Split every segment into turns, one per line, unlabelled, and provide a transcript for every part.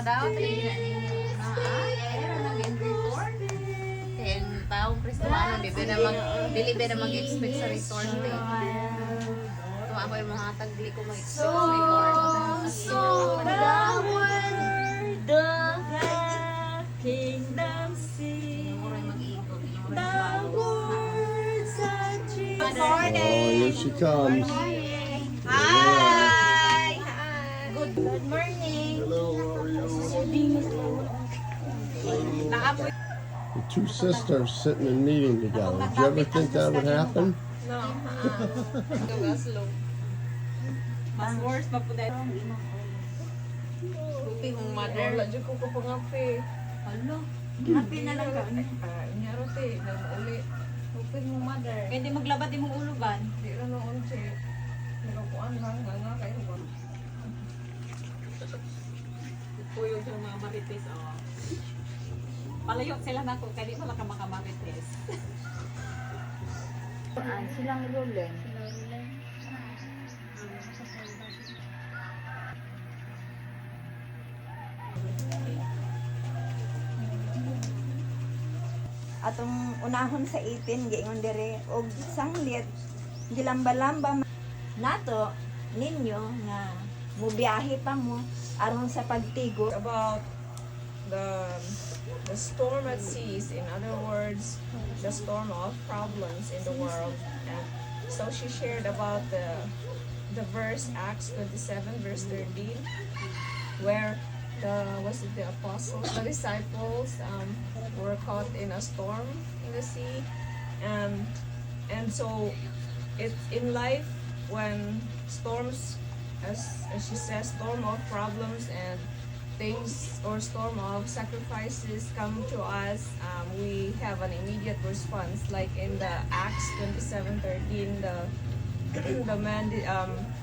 madawat ay hindi na ninyo na pero nag-end report. Kaya taong Kristiyano, dili ba na mag-expect sa return day. Kung ako yung mga tagli ko mag-expect sa return.
So the world, the kingdom sing, the words that Jesus.
Oh, here she comes.
Hi! Good morning.
Hello, how are you? The two sisters sitting and eating together. Did you ever think that would happen?
No. Mas worse pa po dahil.
Buti mong mother.
Wala dyan ko kapangapi.
Ano?
Happy na lang ka.
Nyaro te, uli. Buti mong mother.
Pwede maglabad din mong uluban.
Di ka noon siya. Nagapuan lang nga kayo ba?
Puyog yung mga marites. Oh. Palayok sila na ko. Kaya di pala ka makamarites.
Silang rulen.
Atong unahon sa 18 giingon dire og sanglit gilamba-lamba nato ninyo nga mubiyahe pa mo aron sa pagtigo
About the storm at seas, in other words, the storm of problems in the world. And so she shared about the verse Acts 27 verse 13, where the apostles, the disciples were caught in a storm in the sea, and so it's in life when storms, as she says, storm of problems and things or storm of sacrifices come to us, we have an immediate response. Like in the Acts 27:13, the man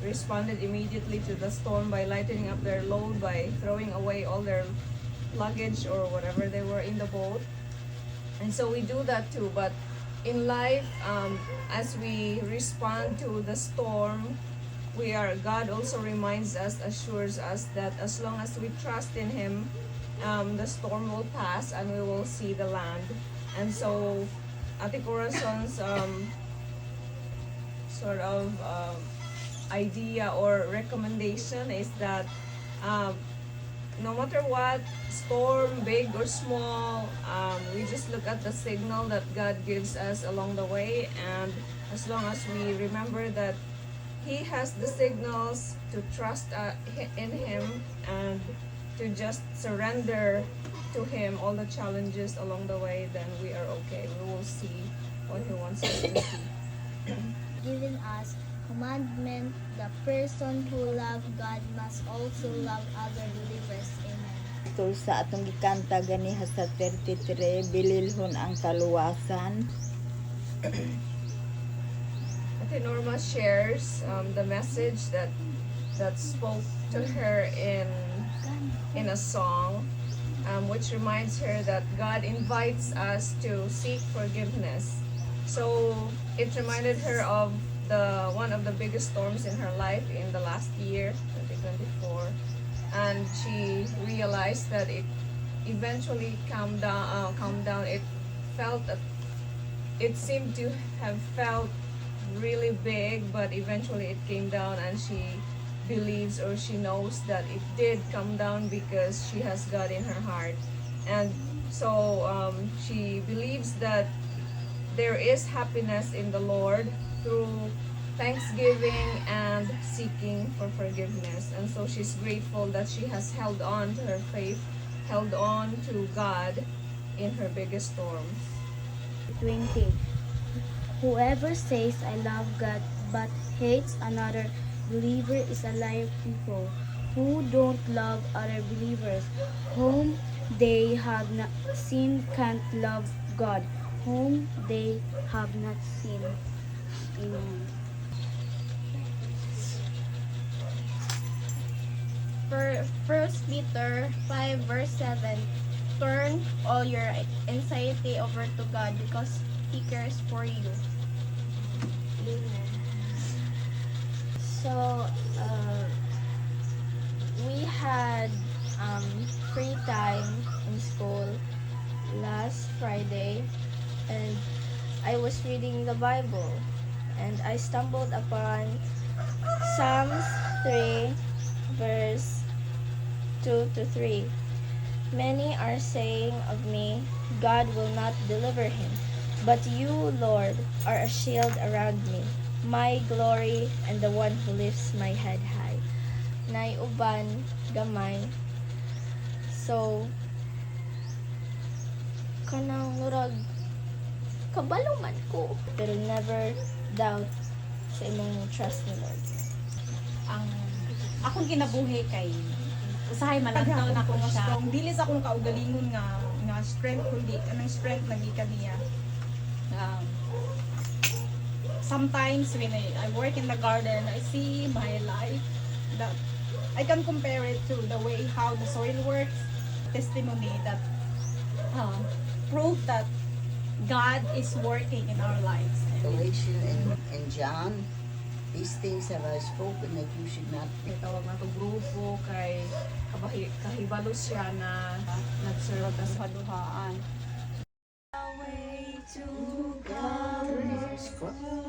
responded immediately to the storm by lightening up their load, by throwing away all their luggage or whatever they were in the boat. And so we do that too. But in life, as we respond to the storm, God also reminds us, assures us that as long as we trust in Him, the storm will pass and we will see the land. And so, Ate Corazon's sort of idea or recommendation is that no matter what storm, big or small, we just look at the signal that God gives us along the way, and as long as we remember that He has the signals to trust in Him and to just surrender to Him all the challenges along the way, then we are okay. We will see what He wants us to see.
Given us commandment, the person who loves God must also love other believers. Amen.
tul sa atong gikanta ganiha sa 33 bililhon ang kaluwasan.
Ate Norma shares the message that spoke to her in a song, which reminds her that God invites us to seek forgiveness. So it reminded her of one of the biggest storms in her life in the last year, 2024, and she realized that it eventually calmed down. It seemed to have felt really big, but eventually it came down, and she believes, or she knows, that it did come down because she has God in her heart. And so she believes that there is happiness in the Lord through thanksgiving and seeking for forgiveness. And so she's grateful that she has held on to her faith, held on to God in her biggest storms.
20. Whoever says I love God but hates another believer is a liar. People who don't love other believers whom they have not seen can't love God whom they have not seen. Amen.
For 1 Peter 5 verse 7, turn all your anxiety over to God because He cares for you.
So, we had reading the Bible, and I stumbled upon Psalms 3, verse 2 to 3. Many are saying of me, God will not deliver him. But you, Lord, are a shield around me, my glory, and the one who lifts my head high. Nay uban gamay. So, kanang murag kabalo man ko, pero never doubt sa imong trust ni Lord.
Ang akong kinabuhi kay usahay man lang daw na ko siya.
Strong. Dili sa akong kaugalingon nga strength kundi anong strength nagikan niya. Sometimes when I work in the garden, I see my life that I can compare it to the way how the soil works. Testimony that proof that God is working in our lives.
Galatians and John, these things have I spoken that you should not think.
Tawag na to grupo kay kahibalo siya na nag-serve sa duhaan.
Praise God.